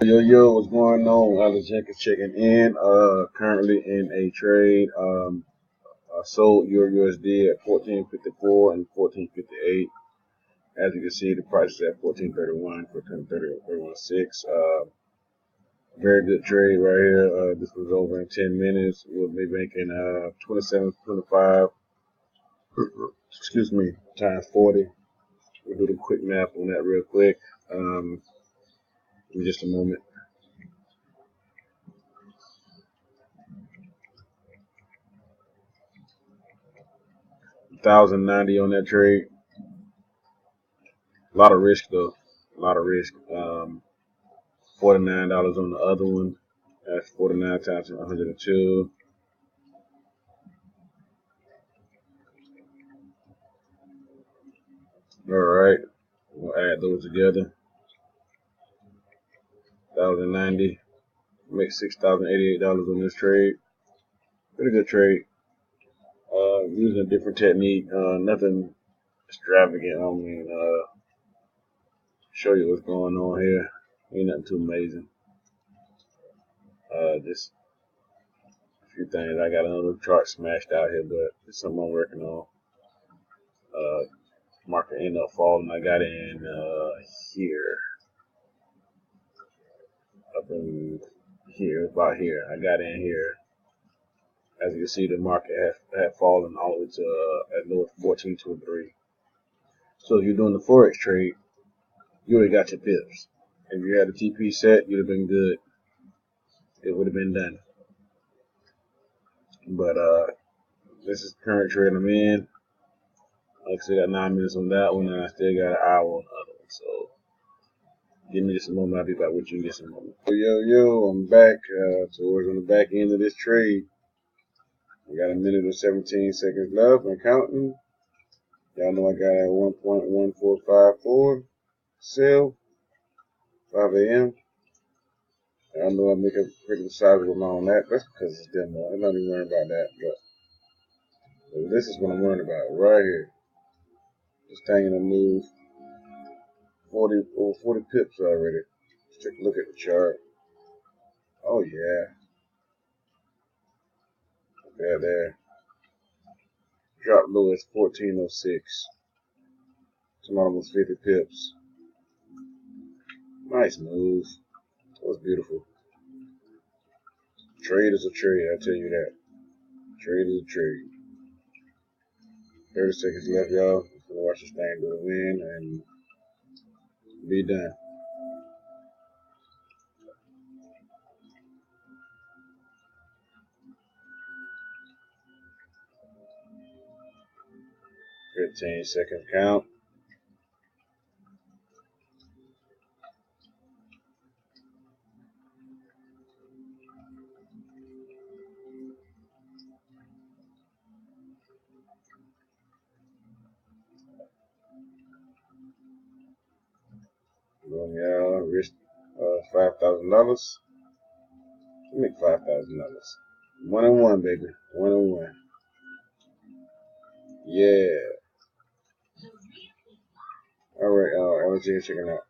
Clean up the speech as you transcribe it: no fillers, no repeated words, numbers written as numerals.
Yo, what's going on? Alex Jenkins checking in. Currently in a trade. I sold your USD at 14.54 and 14.58. As you can see, the price is at 14.31, 14.31.6. Very good trade right here. This was over in 10 minutes. We'll be making 27.25. Excuse me, times 40. We'll do the quick math on that real quick. In just a moment. 1,090 on that trade. A lot of risk though. A lot of risk. $49 on the other one. That's 49 times 102. All right. We'll add those together. 1,090. Make $6,088 on this trade. Pretty good trade. Using a different technique. Nothing extravagant. I mean, show you what's going on here. Ain't nothing too amazing. Just a few things. I got another chart smashed out here, but it's something I'm working on. Market ended up falling. I got in here. Up in here, about here. I got in here. As you can see, the market had fallen all the way to as low as 14.23. So if you're doing the forex trade, you already got your pips. If you had a TP set, you'd have been good. It would have been done. But this is the current trade I'm in. Like I said, I got 9 minutes on that one, and I still got an hour on the other one. So give me just a moment. I'll be back with you in just a moment. Yo, I'm back towards on the back end of this trade. I got a minute and 17 seconds left. I'm counting. Y'all know I got at 1.1454 sell, 5 a.m. I know I make a pretty sizable amount on that. That's because it's demo. I'm not even worrying about that. But this is what I'm worrying about right here. This thing in a move 40 pips already. Let's take a look at the chart. Oh yeah. There. Drop low is 1406. It's almost 50 pips. Nice move. That was beautiful. Trade is a trade, I tell you that. Trade is a trade. 30 seconds left, y'all. I'm gonna watch this thing go in and be done. $15 second count. Y'all risk $5,000. Make $5,000. 1-1, baby. 1-1. Yeah. All right, LG, checking out.